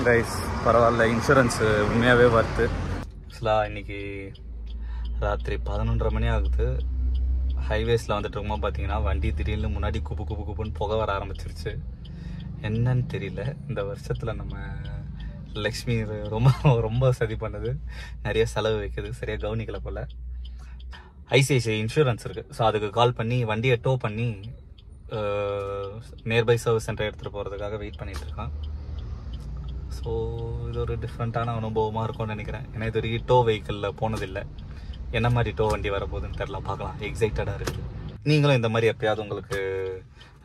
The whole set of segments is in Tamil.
கைஸ் பரவாயில்ல, இன்சூரன்ஸ் உண்மையாகவே வருது. ஆக்சுவலாக இன்றைக்கி ராத்திரி 11:30 மணி ஆகுது. ஹைவேஸில் வந்துட்டு இருக்கும்போது பார்த்தீங்கன்னா வண்டி திடீர்னு முன்னாடி குப்பு குப்பு குப்புன்னு புகை வர ஆரம்பிச்சிருச்சு. என்னன்னு தெரியல. இந்த வருஷத்தில் நம்ம லக்ஷ்மி ரொம்ப ரொம்ப சதி பண்ணுது, நிறைய செலவு வைக்குது, சரியாக கவனிக்கலை போல். ஐசிஐசிஐ இன்சூரன்ஸ் இருக்குது. ஸோ அதுக்கு கால் பண்ணி வண்டியை டோ பண்ணி நியர்பை சர்வீஸ் சென்டர் எடுத்துகிட்டு போகிறதுக்காக வெயிட் பண்ணிகிட்ருக்கான். ஸோ இது ஒரு டிஃப்ரெண்ட்டான அனுபவமாக இருக்கும்னு நினைக்கிறேன். ஏன்னா இது வரைக்கும் டோ வெஹிக்கிளில் போனதில்லை. என்ன மாதிரி டோ வண்டி வரப்போகுதுன்னு தெரில, பார்க்கலாம். எக்ஸைட்டடாக இருக்குது. நீங்களும் இந்த மாதிரி எப்பயாவது உங்களுக்கு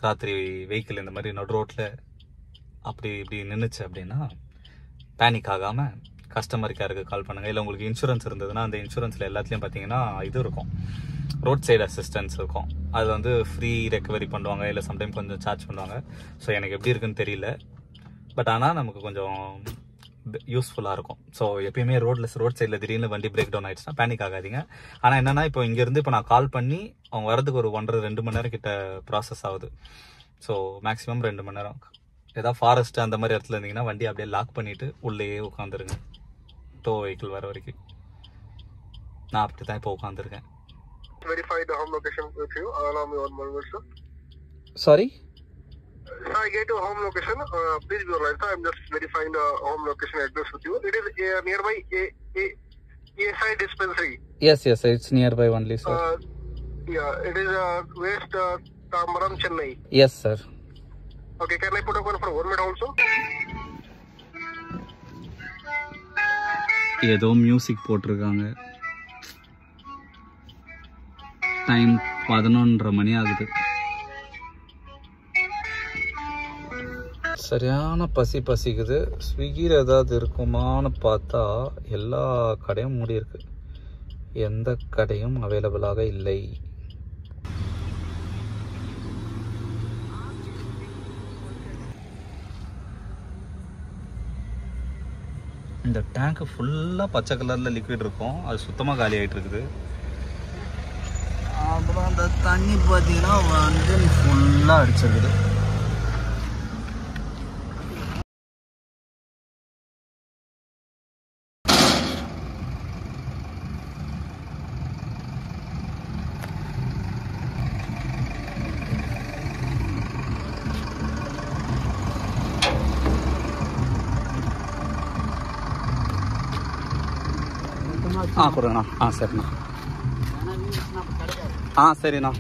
ராத்திரி வெஹிக்கிள் இந்த மாதிரி நடு ரோட்டில் அப்படி இப்படி நின்றுச்சு அப்படின்னா பேனிக் ஆகாமல் கஸ்டமர் கேருக்கு கால் பண்ணுங்கள். இல்லை உங்களுக்கு இன்சூரன்ஸ் இருந்ததுன்னா அந்த இன்சூரன்ஸில் எல்லாத்துலேயும் பார்த்தீங்கன்னா இது இருக்கும், ரோட் சைடு அசிஸ்டன்ஸ் இருக்கும். அது வந்து ஃப்ரீ ரெக்கவரி பண்ணுவாங்க, இல்லை சம்டைம் கொஞ்சம் சார்ஜ் பண்ணுவாங்க. ஸோ எனக்கு எப்படி இருக்குன்னு தெரியல, பட் ஆனால் நமக்கு கொஞ்சம் யூஸ்ஃபுல்லாக இருக்கும். ஸோ எப்பயுமே ரோட் சைடில் திடீர்னு வண்டி பிரேக் டவுன் ஆகிடுச்சுன்னா பேனிக் ஆகாதீங்க. ஆனால் என்னென்னா இப்போ இங்கேருந்து இப்போ நான் கால் பண்ணி அவங்க வரதுக்கு ஒரு 1.5-2 மணி நேரம் கிட்ட ப்ராசஸ் ஆகுது. ஸோ மேக்ஸிமம் 2 மணி நேரம். ஏதாவது ஃபாரஸ்ட்டு அந்த மாதிரி இடத்துல இருந்தீங்கன்னா வண்டி அப்படியே லாக் பண்ணிவிட்டு உள்ளேயே உட்காந்துருங்க, டோ வெஹிக்கிள் வர வரைக்கும். நான் அப்படி தான் இப்போ உட்காந்துருக்கேன். Sorry I get a home location. Please be online. I'm just verifying the home location address with you. It is nearby ASI dispensary. Yes, it's nearby only, sir. Yeah, it is West Tambaram, Chennai. Yes, sir. Okay, can I put up for 1 minute also? ஏதோ மியூசிக் போட்டிருக்காங்க. டைம் 11:30 மணி ஆகுது. சரியான பசிக்குது. ஸ்விக்கியில் ஏதாவது இருக்குமான்னு பார்த்தா எல்லா கடையும் மூடி இருக்கு, எந்த கடையும் அவைலபிளாக இல்லை. இந்த டேங்க் ஃபுல்லாக பச்சை கலரில் லிக்விட் இருக்கும், அது சுத்தமாக காலி ஆகிட்டு இருக்குது. அப்புறம் அந்த தண்ணி பார்த்தீங்கன்னா வந்து ஃபுல்லாக அடிச்சிருக்குது. கொடுங்கண்ணா. சரிண்ணா. சரிண்ணா.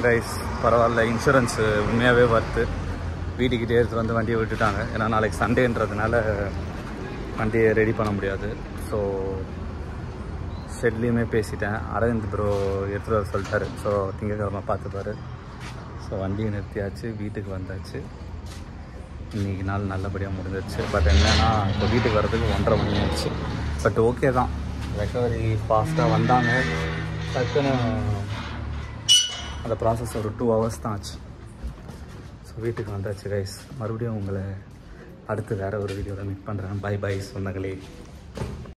கைஸ் பரவாயில்ல, இன்சூரன்ஸ் உண்மையாகவே வருது. வீட்டுக்கிட்டே எடுத்து வந்து வண்டியை விட்டுட்டாங்க. ஏன்னா நாளைக்கு சண்டேன்றதுனால வண்டியை ரெடி பண்ண முடியாது. ஸோ ஷெட்லேயுமே பேசிட்டேன், அரவிந்த் ப்ரோ எடுத்துகிட்டு வர சொல்லிட்டாரு. ஸோ திங்கக்கிழமை பார்த்துப்பாரு. ஸோ வண்டியை நிறுத்தியாச்சு, வீட்டுக்கு வந்தாச்சு. இன்றைக்கி நாள் நல்லபடியாக முடிஞ்சிருச்சு. பட் என்னென்னா இப்போ வீட்டுக்கு வரதுக்கு 1:30 மணி ஆயிடுச்சு. பட் ஓகே தான், ரெக்கவரி ஃபாஸ்ட்டாக வந்தாங்க. டக்குன்னு அந்த ப்ராசஸ் ஒரு 2 hours தான் ஆச்சு. ஸோ வீட்டுக்கு வந்தாச்சு கைஸ். மறுபடியும் உங்களை அடுத்து வேறு ஒரு வீடியோவில் மீட் பண்ணுறேன். பை சொந்தங்களே.